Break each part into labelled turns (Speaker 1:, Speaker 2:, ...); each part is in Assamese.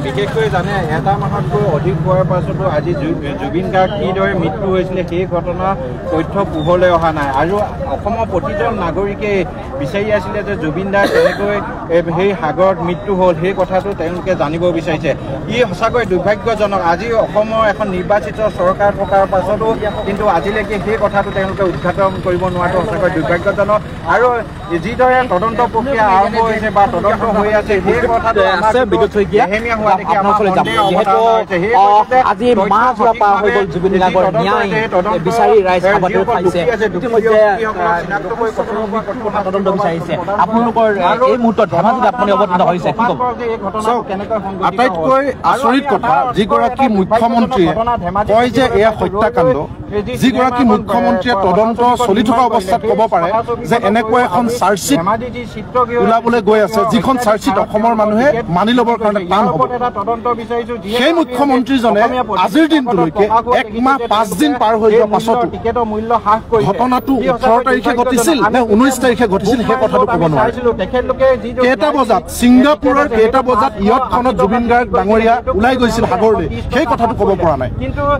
Speaker 1: বিশেষকৈ জানে এটা মাহতকৈ অধিক হোৱাৰ পাছতো আজি জুবিন গাৰ্গ কিদৰে মৃত্যু হৈছিলে সেই ঘটনাৰ তথ্য পোহৰলৈ অহা নাই আৰু অসমৰ প্ৰতিজন নাগৰিকে বিচাৰি আছিলে যে জুবিন দাৰ কেনেকৈ সেই সাগৰত মৃত্যু হ'ল সেই কথাটো তেওঁলোকে জানিব বিচাৰিছে ই সঁচাকৈ দুৰ্ভাগ্যজনক আজি অসমৰ এখন নিৰ্বাচিত চৰকাৰ থকাৰ পাছতো কিন্তু আজিলৈকে সেই কথাটো তেওঁলোকে উদ্ঘাটন কৰিব নোৱাৰাটো সঁচাকৈ দুৰ্ভাগ্যজনক আৰু যিদৰে তদন্ত প্ৰক্ৰিয়া আৰম্ভ হৈছে বা তদন্ত হৈ আছে সেই কথাটো
Speaker 2: আছে বিদ্যুৎ শইকীয়া আপোনালোকলৈ যাম যিহেতু আজি মাহ যোৱা পাৰ হৈ গ'ল জুবিন গাৰ্গৰ ন্যায় বিচাৰি ৰাইজ সভাটো পাইছে ইতিমধ্যে তদন্ত বিচাৰিছে আপোনালোকৰ এই মুহূৰ্তত ধেমাজিত আপুনি অৱতীৰ্ণ হৈছে কি ক'ব
Speaker 3: আটাইতকৈ আচৰিত কথা যিগৰাকী মুখ্যমন্ত্ৰীয়ে কয় যে এয়া হত্যাকাণ্ড যিগৰাকী মুখ্যমন্ত্ৰীয়ে তদন্ত চলি থকা অৱস্থাত ক'ব পাৰে যে এনেকুৱা এখন চাৰ্জশ্বিট ওলাবলৈ গৈ আছে যিখন চাৰ্জশ্বিট অসমৰ মানুহে মানি ল'বৰ কাৰণে টান হ'ব সেই মুখ্যমন্ত্ৰীজনে আজিৰ দিনটোলৈকে 1 মাহ 5 দিন পাৰ হৈ যোৱাৰ পাছতো ঘটনাটো 18 তাৰিখে ঘটিছিল নে 19 তাৰিখে ঘটিছিল সেই কথাটো ক'ব নোৱাৰে কেইটা বজাত ছিংগাপুৰৰ কেইটা বজাত ইয়টখনত জুবিন গাৰ্গ ডাঙৰীয়া ওলাই গৈছিল সাগৰলৈ সেই কথাটো ক'ব পৰা নাই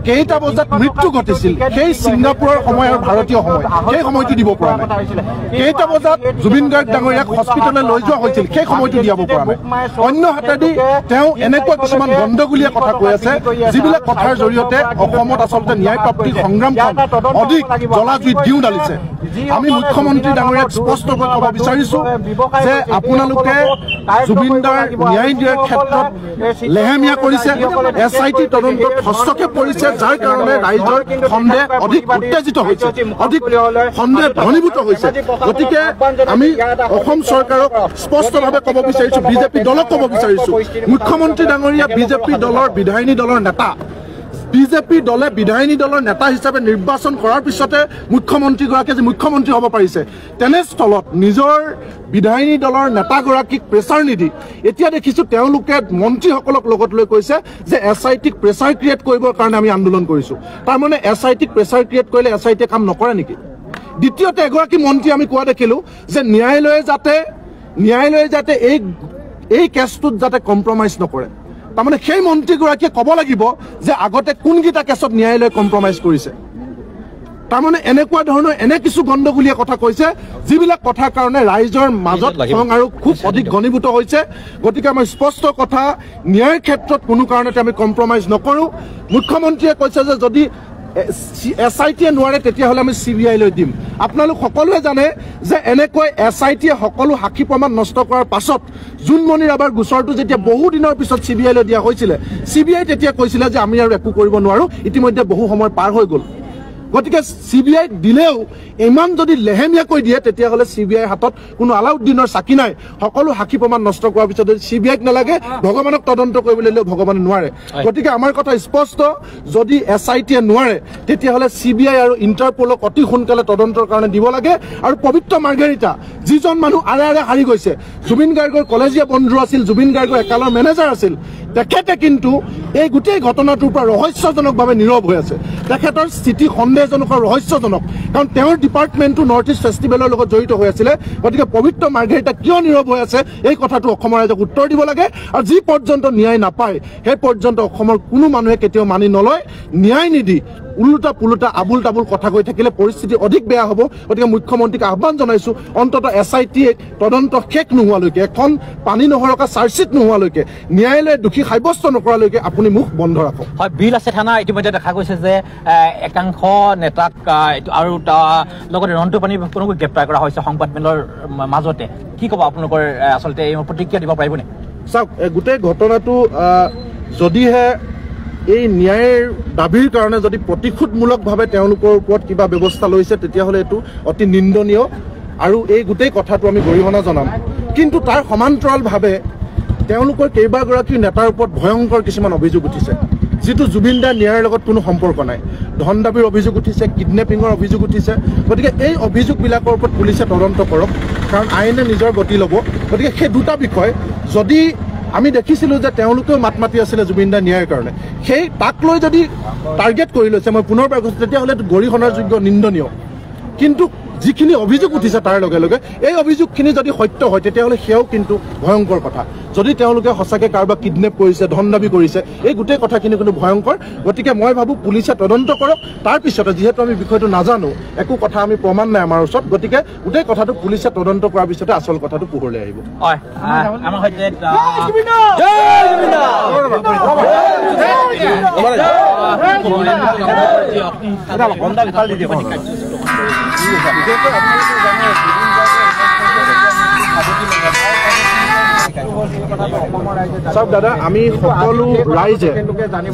Speaker 3: কেইটা বজাত মৃত্যু ঘটিছিল সেই ছিংগাপুৰৰ সময় আৰু ভাৰতীয় সময় সেই সময়টো দিব পৰা নাই কেইটা বজাত জুবিন গাৰ্গ ডাঙৰীয়াক হস্পিটেললৈ লৈ যোৱা হৈছিল সেই সময়টো দিয়াব পৰা নাই অন্য হাতেদি তেওঁ এনেকুৱা কিছুমান গণ্ডগোলীয়া কথা কৈ আছে যিবিলাক কথাৰ জৰিয়তে অসমত আচলতে ন্যায় প্ৰাপ্তিৰ সংগ্ৰামখন অধিক জ্বলা-জুইত দিও ঢালিছে আমি মুখ্যমন্ত্ৰী ডাঙৰীয়াক স্পষ্টকৈ ক'ব বিচাৰিছো যে আপোনালোকে জুবিন দাৰ ন্যায় দিয়াৰ ক্ষেত্ৰত লেহেমীয়া কৰিছে SIT তদন্তত হস্তক্ষেপ কৰিছে যাৰ কাৰণে ৰাইজৰ সন্দেহ অধিক উত্তেজিত হৈছে অধিক সন্দেহ ঘনীভূত হৈছে গতিকে আমি অসম চৰকাৰক স্পষ্টভাৱে ক'ব বিচাৰিছো বিজেপি দলক ক'ব বিচাৰিছো মুখ্যমন্ত্ৰী ডাঙৰীয়া বিজেপি দলৰ বিধায়িনী দলৰ নেতা বিজেপি দলে বিধায়িনী দলৰ নেতা হিচাপে নিৰ্বাচন কৰাৰ পিছতে মুখ্যমন্ত্ৰীগৰাকীয়ে যে মুখ্যমন্ত্ৰী হ'ব পাৰিছে তেনেস্থলত নিজৰ বিধায়িনী দলৰ নেতাগৰাকীক প্ৰেছাৰ নিদি এতিয়া দেখিছোঁ তেওঁলোকে মন্ত্ৰীসকলক লগত লৈ কৈছে যে SITক প্ৰেছাৰ ক্ৰিয়েট কৰিবৰ কাৰণে আমি আন্দোলন কৰিছোঁ তাৰমানে SITক প্ৰেছাৰ ক্ৰিয়েট কৰিলে SITয়ে কাম নকৰে নেকি দ্বিতীয়তে এগৰাকী মন্ত্ৰী আমি কোৱা দেখিলোঁ যে ন্যায়ালয়ে যাতে এই কেছটোত যাতে কম্প্ৰমাইজ নকৰে তাৰমানে সেই মন্ত্ৰীগৰাকীয়ে ক'ব লাগিব যে আগতে কোনকেইটা কেছত ন্যায়ালয়ে কম্প্ৰমাইজ কৰিছে তাৰমানে এনেকুৱা ধৰণৰ এনে কিছু গণ্ডগোলীয়া কথা কৈছে যিবিলাক কথাৰ কাৰণে ৰাইজৰ মাজত খং আৰু খুব অধিক ঘনীভূত হৈছে গতিকে আমাৰ স্পষ্ট কথা ন্যায়ৰ ক্ষেত্ৰত কোনো কাৰণতে আমি কম্প্ৰমাইজ নকৰোঁ মুখ্যমন্ত্ৰীয়ে কৈছে যে যদি SITয়ে নোৱাৰে তেতিয়াহ'লে আমি CBI লৈ দিম আপোনালোক সকলোৱে জানে যে এনেকৈ SITয়ে সকলো সাক্ষী প্ৰমাণ নষ্ট কৰাৰ পাছত জোনমণি ৰাভাৰ গোচৰটো যেতিয়া বহু দিনৰ পিছত CBI লৈ দিয়া হৈছিলে CBI তেতিয়া কৈছিলে যে আমি আৰু একো কৰিব নোৱাৰোঁ ইতিমধ্যে বহু সময় পাৰ হৈ গ'ল গতিকে CBI দিলেও ইমান যদি লেহেমীয়াকৈ দিয়ে তেতিয়াহ'লে CBIৰ হাতত কোনো আলাউদ্দিনৰ চাকি নাই সকলো সাক্ষী প্ৰমাণ নষ্ট কৰাৰ পিছত যদি CBIক নালাগে ভগৱানক তদন্ত কৰিবলৈ হ'লেও ভগৱানে নোৱাৰে গতিকে আমাৰ কথা স্পষ্ট যদি SITয়ে নোৱাৰে তেতিয়াহ'লে CBI আৰু ইণ্টাৰপলক অতি সোনকালে তদন্তৰ কাৰণে দিব লাগে আৰু পবিত্ৰ মাৰ্ঘেৰিটা যিজন মানুহ আৰে হাৰি গৈছে জুবিন গাৰ্গৰ কলেজীয়া বন্ধু আছিল জুবিন গাৰ্গৰ একালৰ মেনেজাৰ আছিল তেখেতে কিন্তু এই গোটেই ঘটনাটোৰ পৰা ৰহস্যজনকভাৱে নীৰৱ হৈ আছে তেখেতৰ স্থিতি সন্দেহজনক আৰু ৰহস্যজনক কাৰণ তেওঁৰ ডিপাৰ্টমেণ্টটো নৰ্থ ইষ্ট ফেষ্টিভেলৰ লগত জড়িত হৈ আছিলে গতিকে পবিত্ৰ মাৰ্ঘেৰিটা কিয় নীৰৱ হৈ আছে এই কথাটো অসমৰ ৰাইজক উত্তৰ দিব লাগে আৰু যি পৰ্যন্ত ন্যায় নাপায় সেই পৰ্যন্ত অসমৰ কোনো মানুহে কেতিয়াও মানি নলয় ন্যায় নিদি উল্টা পুল্টা আবুল তাবুল কথা কৈ থাকিলে পৰিস্থিতি অধিক বেয়া হ'ব গতিকে মুখ্যমন্ত্ৰীক আহ্বান জনাইছোঁ অন্ততঃ SITয়ে তদন্ত শেষ নোহোৱালৈকে এখন পানী নহৰকা চাৰ্জশ্বিট নোহোৱালৈকে ন্যায়ালয়ে দোষী সাব্যস্ত নকৰালৈকে আপুনি মুখ বন্ধ ৰাখক
Speaker 2: হয় বিল আছে থানা ইতিমধ্যে দেখা গৈছে যে একাংশ নেতাক আৰু লগতে ৰন্টু পানীকো গ্ৰেপ্তাৰ কৰা হৈছে সংবাদমেলৰ মাজতে কি ক'ব আপোনালোকৰ আচলতে এই প্ৰতিক্ৰিয়া দিব পাৰিবনে
Speaker 3: চাওক গোটেই ঘটনাটো যদিহে এই ন্যায়ৰ দাবীৰ কাৰণে যদি প্ৰতিশোধমূলকভাৱে তেওঁলোকৰ ওপৰত কিবা ব্যৱস্থা লৈছে তেতিয়াহ'লে এইটো অতি নিন্দনীয় আৰু এই গোটেই কথাটো আমি গৰিহণা জনাম কিন্তু তাৰ সমান্তৰালভাৱে তেওঁলোকৰ কেইবাগৰাকী নেতাৰ ওপৰত ভয়ংকৰ কিছুমান অভিযোগ উঠিছে যিটো জুবিন দাৰ ন্যায়ৰ লগত কোনো সম্পৰ্ক নাই ধন দাবীৰ অভিযোগ উঠিছে কিডনেপিঙৰ অভিযোগ উঠিছে গতিকে এই অভিযোগবিলাকৰ ওপৰত পুলিচে তদন্ত কৰক কাৰণ আইনে নিজৰ গতি ল'ব গতিকে সেই দুটা বিষয় যদি আমি দেখিছিলোঁ যে তেওঁলোকেও মাত মাতি আছিলে জুবিন দাৰ ন্যায়ৰ কাৰণে সেই তাক লৈ যদি টাৰ্গেট কৰি লৈছে মই পুনৰবাৰ কৈছোঁ তেতিয়াহ'লে গৰিহণাৰ যোগ্য নিন্দনীয় কিন্তু যিখিনি অভিযোগ উঠিছে তাৰ লগে লগে এই অভিযোগখিনি যদি সত্য হয় তেতিয়াহ'লে সেয়াও কিন্তু ভয়ংকৰ কথা যদি তেওঁলোকে সঁচাকৈ কাৰোবাক কিডনেপ কৰিছে ধন দাবী কৰিছে এই গোটেই কথাখিনি কিন্তু ভয়ংকৰ গতিকে মই ভাবোঁ পুলিচে তদন্ত কৰক তাৰপিছতে যিহেতু আমি বিষয়টো নাজানো একো কথা আমি প্ৰমাণ নাই আমাৰ ওচৰত গতিকে গোটেই কথাটো পুলিচে তদন্ত কৰাৰ পিছতে আচল কথাটো পোহৰলৈ আহিব
Speaker 2: আমাৰ সৈতে
Speaker 3: চাওক দাদা আমি সকলো ৰাইজে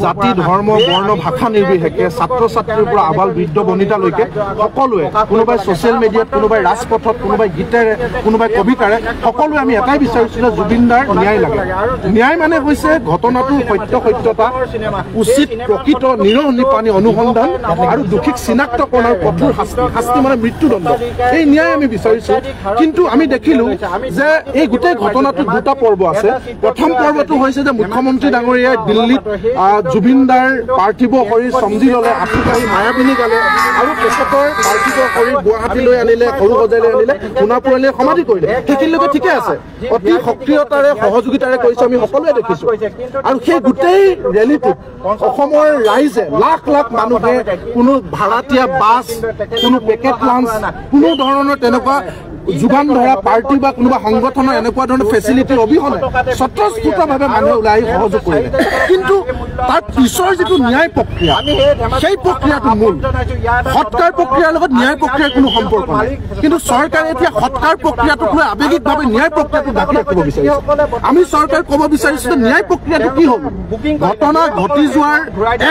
Speaker 3: জাতি ধৰ্ম বৰ্ণ ভাষা নিৰ্বিশেষে ছাত্ৰ ছাত্ৰীৰ পৰা আবাল বৃদ্ধ বনিতালৈকে সকলোৱে কোনোবাই ছ'চিয়েল মিডিয়াত কোনোবাই ৰাজপথত কোনোবাই গীতেৰে কোনোবাই কবিতাৰে সকলোৱে আমি এটাই বিচাৰিছোঁ যে জুবিন দাৰ ন্যায় লাগে ন্যায় মানে হৈছে ঘটনাটোৰ সত্যতা উচিত প্ৰকৃত নিৰহ নিপানী অনুসন্ধান আৰু দোষীক চিনাক্তকৰণ আৰু কঠোৰ শাস্তি মানে মৃত্যুদণ্ড এই ন্যায় আমি বিচাৰিছোঁ কিন্তু আমি দেখিলোঁ যে এই গোটেই ঘটনাটোত দুটা পৰ্ব আছে প্ৰথম পৰ্বটো হৈছে যে মুখ্যমন্ত্ৰী ডাঙৰীয়াই দিল্লীত জুবিন দাৰ পাৰ্থিৱ শৰীৰ চমজি ল'লে আঁঠুকাঢ়ি মায়াবিনী গালে আৰু তেখেতৰ পাৰ্থিৱ শৰীৰ গুৱাহাটীলৈ আনিলে সৰু সজাইলৈ আনিলে সোণাপুৰলৈ সমাধি কৰিলে সেইখিনিলৈকে ঠিকে আছে অতি সক্ৰিয়তাৰে সহযোগিতাৰে কৰিছে আমি সকলোৱে দেখিছোঁ আৰু সেই গোটেই ৰেলীটোত অসমৰ ৰাইজে লাখ লাখ মানুহে কোনো ভাড়াতীয়া বাছ কোনো পেকেট লাঞ্চ কোনো ধৰণৰ তেনেকুৱা যোগান ধৰা পাৰ্টি বা কোনোবা সংগঠনৰ এনেকুৱা ধৰণৰ ফেচিলিটিৰ অবিহনে স্বতঃস্ফূৰ্তভাৱে মানুহে ওলাই আহি সহযোগ কৰিলে কিন্তু তাৰ পিছৰ যিটো ন্যায় প্ৰক্ৰিয়া সেই প্ৰক্ৰিয়াটো মূল সৎকাৰ প্ৰক্ৰিয়াৰ লগত ন্যায় প্ৰক্ৰিয়াৰ কোনো সম্পৰ্ক নাই কিন্তু চৰকাৰে এতিয়া সৎকাৰ প্ৰক্ৰিয়াটোক লৈ আৱেগিকভাৱে ন্যায় প্ৰক্ৰিয়াটো ঢাকি ৰাখিব বিচাৰিছে আমি চৰকাৰক ক'ব বিচাৰিছোঁ যে ন্যায় প্ৰক্ৰিয়াটো কি হ'ল ঘটনা ঘটি যোৱাৰ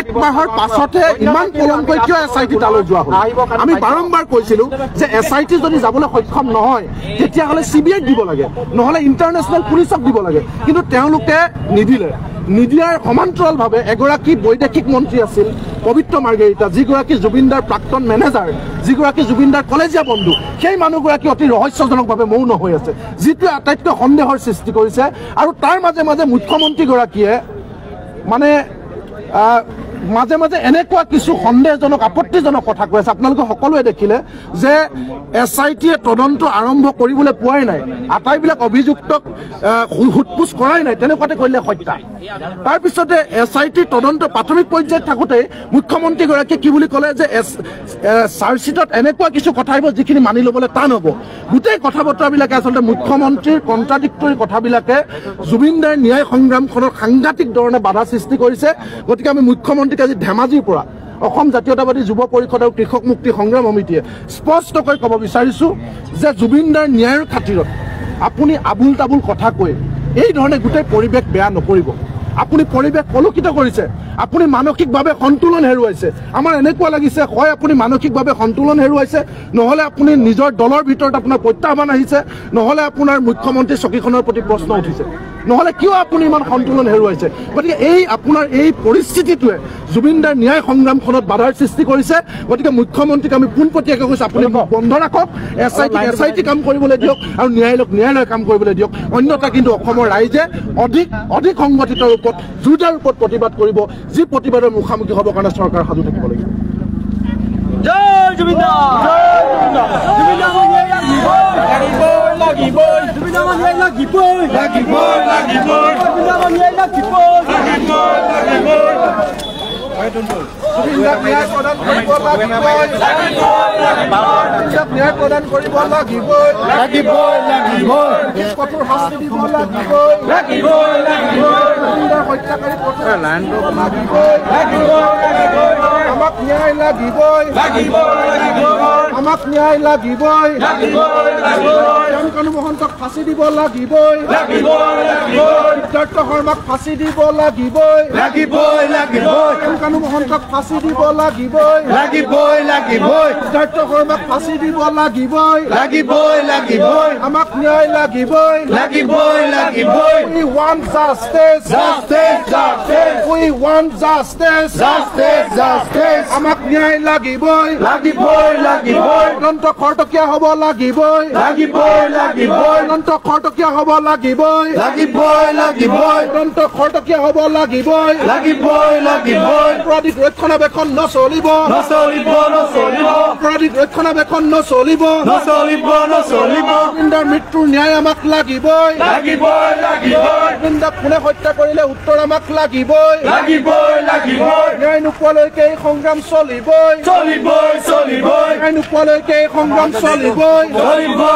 Speaker 3: এক মাহৰ পাছতহে ইমান পলমকৈ কিয় SIT তালৈ যোৱা হ'ল আমি বাৰম্বাৰ কৈছিলোঁ যে SIT যদি যাবলৈ সক্ষম নহয় তেতিয়াহ'লে CBI দিব লাগে নহ'লে ইণ্টাৰনেশ্যনেল পুলিচক দিব লাগে কিন্তু তেওঁলোকে নিদিলে নিদিয়াৰ সমান্তৰালভাৱে এগৰাকী বৈদেশিক মন্ত্ৰী আছিল পবিত্ৰ মাৰ্গেৰিটা যিগৰাকী জুবিন দাৰ প্ৰাক্তন মেনেজাৰ যিগৰাকী জুবিন দাৰ কলেজীয়া বন্ধু সেই মানুহগৰাকী অতি ৰহস্যজনকভাৱে মৌন হৈ আছে যিটোৱে আটাইতকৈ সন্দেহৰ সৃষ্টি কৰিছে আৰু তাৰ মাজে মাজে মুখ্যমন্ত্ৰীগৰাকীয়ে মানে মাজে মাজে এনেকুৱা কিছু সন্দেহজনক আপত্তিজনক কথা কৈ আছে আপোনালোকে সকলোৱে দেখিলে যে SITয়ে তদন্ত আৰম্ভ কৰিবলৈ পোৱাই নাই আটাইবিলাক অভিযুক্তক সোধপোছ কৰাই নাই তেনেকুৱাতে কৰিলে হত্যা তাৰপিছতে SIT তদন্ত প্ৰাথমিক পৰ্যায়ত থাকোঁতে মুখ্যমন্ত্ৰীগৰাকীয়ে কি বুলি ক'লে যে চাৰ্জশ্বিটত এনেকুৱা কিছু কথা আহিব যিখিনি মানি ল'বলৈ টান হ'ব গোটেই কথা বতৰাবিলাকে আচলতে মুখ্যমন্ত্ৰীৰ কণ্ট্ৰাডিক্টৰী কথাবিলাকে জুবিন দাৰ ন্যায় সংগ্ৰামখনত সাংঘাতিক ধৰণে বাধা সৃষ্টি কৰিছে গতিকে আমি মুখ্যমন্ত্ৰীক আজি ধেমাজিৰ পৰা অসম জাতীয়তাবাদী যুৱ পৰিষদ আৰু কৃষক মুক্তি সংগ্ৰাম সমিতিয়ে স্পষ্টকৈ ক'ব বিচাৰিছোঁ যে জুবিন দাৰ ন্যায়ৰ খাতিৰত আপুনি আবুল তাবুল কথা কৈ এই ধৰণে গোটেই পৰিৱেশ বেয়া নকৰিব আপুনি পৰিৱেশ কলুষিত কৰিছে আপুনি মানসিকভাৱে সন্তুলন হেৰুৱাইছে আমাৰ এনেকুৱা লাগিছে হয় আপুনি মানসিকভাৱে সন্তুলন হেৰুৱাইছে নহ'লে আপুনি নিজৰ দলৰ ভিতৰত আপোনাৰ প্ৰত্যাহ্বান আহিছে নহ'লে আপোনাৰ মুখ্যমন্ত্ৰী চকীখনৰ প্ৰতি প্ৰশ্ন উঠিছে নহ'লে কিয় আপুনি ইমান সন্তুলন হেৰুৱাইছে গতিকে এই আপোনাৰ এই পৰিস্থিতিটোৱে জুবিন দাৰ ন্যায় সংগ্ৰামখনত বাধাৰ সৃষ্টি কৰিছে গতিকে মুখ্যমন্ত্ৰীক আমি পোনপটীয়াকৈ কৈছোঁ আপুনি বন্ধ ৰাখক SIT কাম কৰিবলৈ দিয়ক আৰু ন্যায়ালয় কাম কৰিবলৈ দিয়ক অন্যথা কিন্তু অসমৰ ৰাইজে অধিক সংগঠিত ৰূপত জোৰদাৰ ৰূপত প্ৰতিবাদ কৰিব যি প্ৰতিবাদৰ মুখামুখি হ'বৰ কাৰণে চৰকাৰ সাজু থাকিব লাগিব
Speaker 2: জয় জুবিন দা জুবিন দা
Speaker 3: আমাক ন্যায় লাগিবই আমাক ন্যায় লাগিবই কানু মহন্তক ফাঁচি দিব লাগিবই সিদ্ধাৰ্থ শৰ্মাক ফাঁচি দিব লাগিবই কানু মহন্তক ফাঁচি দিব লাগিবই সিদ্ধাৰ্থ শৰ্মাক ফাঁচি দিব লাগিবই আমাক ন্যায় লাগিবই want justice. Justice, justice. We want justice. Justice, justice. আমাক ন্যায় লাগিবই, লাগিবই, লাগিবই। তদন্ত খৰতকীয়া হ'ব লাগিবই, লাগিবই, লাগিবই। তদন্ত খৰতকীয়া হ'ব লাগিবই, লাগিবই, লাগিবই। তদন্ত খৰতকীয়া হ'ব লাগিবই, লাগিবই, লাগিবই। অপৰাধীক ৰক্ষণাবেক্ষণ নচলিব, নচলিব, নচলিব। অপৰাধীক ৰক্ষণাবেক্ষণ নচলিব, নচলিব, নচলিব। গোবিন্দাৰ মৃত্যুৰ ন্যায় আমাক লাগিবই, লাগিবই, লাগিবই। গোবিন্দাক কোনে হত্যা কৰিলে উত্তৰ আমাক লাগিবই, লাগিবই, লাগিবই। ন্যায় নোপোৱালৈকে এই সংগ্ৰাম চলিবই, চলিবই, চলিবই। ন্যায় নোপোৱালৈকে এই সংগ্ৰাম চলিবই, চলিবই।